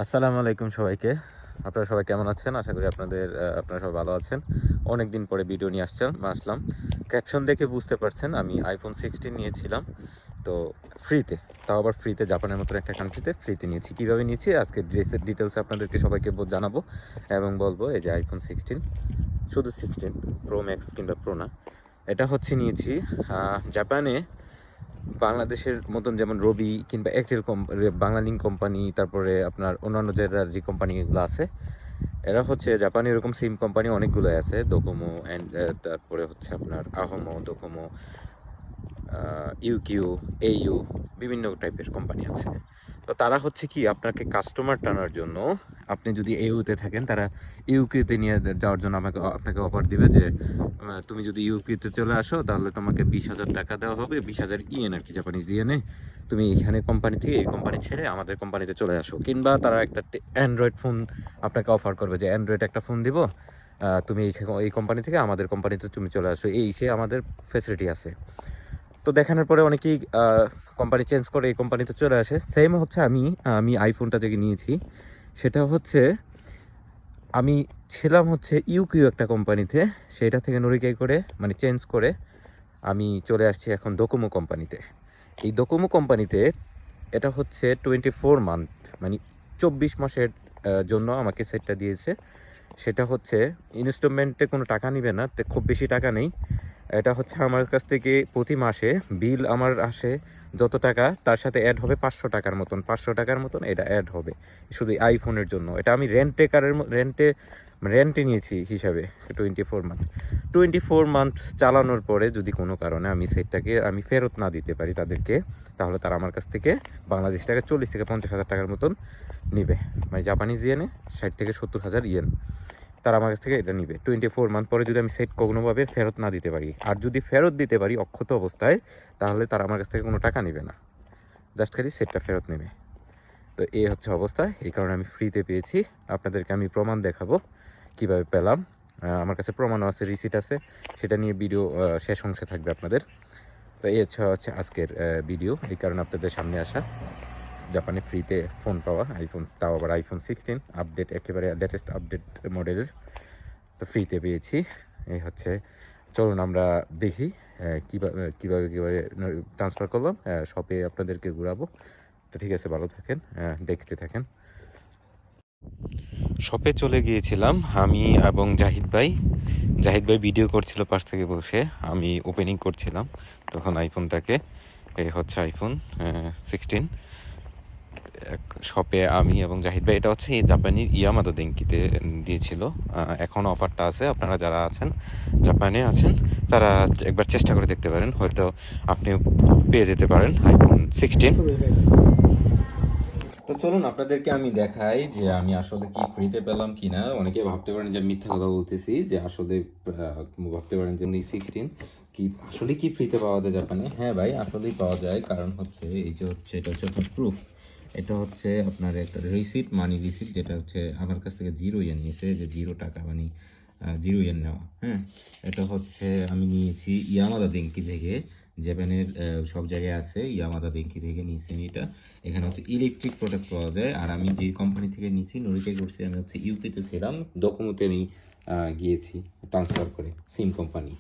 আসসালামু আলাইকুম সবাইকে। আপনারা সবাই কেমন আছেন? আশা করি আপনারা সবাই ভালো আছেন। অনেক দিন পরে ভিডিও নিয়ে আসলাম। ক্যাপশন দেখে বুঝতে পারছেন আমি iPhone 16 নিয়েছিলাম। তো ফ্রিতে, তাও আবার ফ্রিতে, জাপানের মতো একটা কান্ট্রিতে ফ্রিতে নিয়েছি। কীভাবে নিয়েছি আজকে ডিটেলস আপনাদেরকে সবাইকে জানাবো এবং বলবো এই যে iPhone 16, শুধু 16 Pro Max কিংবা Pro না। এটা হচ্ছে নিয়েছি জাপানে। বাংলাদেশের মতন যেমন রবি কিংবা এয়ারটেল বাংলালিংক কোম্পানি, তারপরে আপনার অন্যান্য যে কোম্পানিগুলো আছে, এরা হচ্ছে জাপানি এরকম সিম কোম্পানি অনেকগুলো আছে, ডোকোমো অ্যান্ড তারপরে হচ্ছে আপনার আহোমো, ডোকোমো, ইউকিউ, এইউ, বিভিন্ন টাইপের কোম্পানি আছে। তো তারা হচ্ছে কি আপনাকে কাস্টমার টানার জন্য, আপনি যদি ইউতে থাকেন তারা ইউকিউতে নিয়ে যাওয়ার জন্য আপনাকে অফার দিবে যে তুমি যদি ইউকিউতে চলে আসো তাহলে তোমাকে 20,000 টাকা দেওয়া হবে, 20,000 ইয়েন আর কি, জাপানিজ ইয়েনে। তুমি এখানে কোম্পানি থেকে এই কোম্পানি ছেড়ে আমাদের কোম্পানিতে চলে আসো। কিংবা তারা একটা অ্যান্ড্রয়েড ফোন আপনাকে অফার করবে যে অ্যান্ড্রয়েড একটা ফোন দিব, তুমি এই কোম্পানি থেকে আমাদের কোম্পানিতে তুমি চলে আসো, সে আমাদের ফ্যাসিলিটি আছে। তো দেখানোর পরে অনেকেই কোম্পানি চেঞ্জ করে এই কোম্পানিতে চলে আসে। সেম হচ্ছে আমি আইফোনটা যে নিয়েছি সেটা হচ্ছে আমি ছিলাম হচ্ছে ইউকিউ একটা কোম্পানিতে, সেটা থেকে নরিকাই করে মানে চেঞ্জ করে আমি চলে আসছি এখন ডোকোমো কোম্পানিতে। এই ডোকোমো কোম্পানিতে এটা হচ্ছে 24 মান্থ, মানে 24 মাসের জন্য আমাকে সেটটা দিয়েছে। সেটা হচ্ছে ইনস্টলমেন্টে কোনো টাকা নিবে না, খুব বেশি টাকা নেই। এটা হচ্ছে আমার কাছ থেকে প্রতি মাসে বিল আমার আসে যত টাকা, তার সাথে অ্যাড হবে 500 টাকার মতন এটা অ্যাড হবে শুধু আইফোনের জন্য। এটা আমি রেন্টে নিয়েছি হিসাবে। 24 মান্থ চালানোর পরে যদি কোনো কারণে আমি সেটটাকে ফেরত না দিতে পারি তাদেরকে, তাহলে তারা আমার কাছ থেকে বাংলাদেশ টাকা 40 থেকে 50,000 টাকার মতন নিবে, মানে জাপানিজ ইয়েনে 60 থেকে 70,000 ইয়েন তারা আমার কাছ থেকে এটা নিবে 24 মান্থ পরে, যদি আমি সেট কোনোভাবে ফেরত না দিতে পারি। আর যদি ফেরত দিতে পারি অক্ষত অবস্থায়, তাহলে তারা আমার কাছ থেকে কোনো টাকা নেবে না, জাস্ট খালি সেটটা ফেরত নেবে। তো এই হচ্ছে অবস্থা। এই কারণে আমি ফ্রিতে পেয়েছি। আপনাদেরকে আমি প্রমাণ দেখাবো কিভাবে পেলাম। আমার কাছে প্রমাণও আছে, রিসিট আছে, সেটা নিয়ে ভিডিও শেষ অংশে থাকবে আপনাদের। তো এই হচ্ছে আজকের ভিডিও। এই কারণে আপনাদের সামনে আসা, জাপানে ফ্রিতে ফোন পাওয়া আইফোন, তাও আবার iPhone 16 আপডেট, একেবারে লেটেস্ট আপডেট মডেলের। তো ফ্রিতে পেয়েছি। এই হচ্ছে, চলুন আমরা দেখি কীভাবে ট্রান্সফার করলাম। শপে আপনাদেরকে ঘুরাবো। তো ঠিক আছে, ভালো থাকেন, দেখতে থাকেন। শপে চলে গিয়েছিলাম আমি এবং জাহিদ ভাই ভিডিও করছিল পাশ থেকে বসে, আমি ওপেনিং করছিলাম তখন আইফোনটাকে। এই হচ্ছে iPhone 16 শপে আমি এবং জাহিদ ভাই। এটা হচ্ছে এই জাপানি ইয়ামাদা দেঙ্কিতে দিয়েছিল। এখন অফারটা আছে, আপনারা যারা আছেন জাপানে আছেন তারা একবার চেষ্টা করে দেখতে পারেন, হয়তো আপনি পেয়ে যেতে পারেন iPhone 16। তো চলুন আপনাদেরকে আমি দেখাই যে আমি আসলে কি ফ্রিতে পেলাম কিনা। অনেকে ভাবতে পারেন যে আমি মিথ্যা কথা বলতেছি, যে আসলে ভাবতে পারেন যে 16 কি আসলে কি ফ্রিতে পাওয়া যায় জাপানে। হ্যাঁ ভাই, আসলেই পাওয়া যায়। কারণ হচ্ছে এই যে হচ্ছে এটা হচ্ছে আপনার প্রুফ। এটা হচ্ছে আপনার একটা রিসিট, মানি রিসিট, যেটা হচ্ছে আমার কাছ থেকে 0 ইয়েন নিয়েছে, যে 0 টাকা, মানে 0 ইয়েন নেওয়া। হ্যাঁ, এটা হচ্ছে আমি নিয়েছি ইয়ামাদা দেঙ্কি থেকে। জাপানের সব জায়গায় আছে, ইয়ামাদা দেঙ্কি থেকে নিয়েছি আমি এটা। এখানে হচ্ছে ইলেকট্রিক প্রোডাক্ট পাওয়া যায়। আর আমি যে কোম্পানি থেকে নিয়েছি, নরিটাই করছি, আমি হচ্ছে ইউপিতে ছিলাম, ডোকোমোতে আমি গিয়েছি ট্রান্সফার করে, সিম কোম্পানি।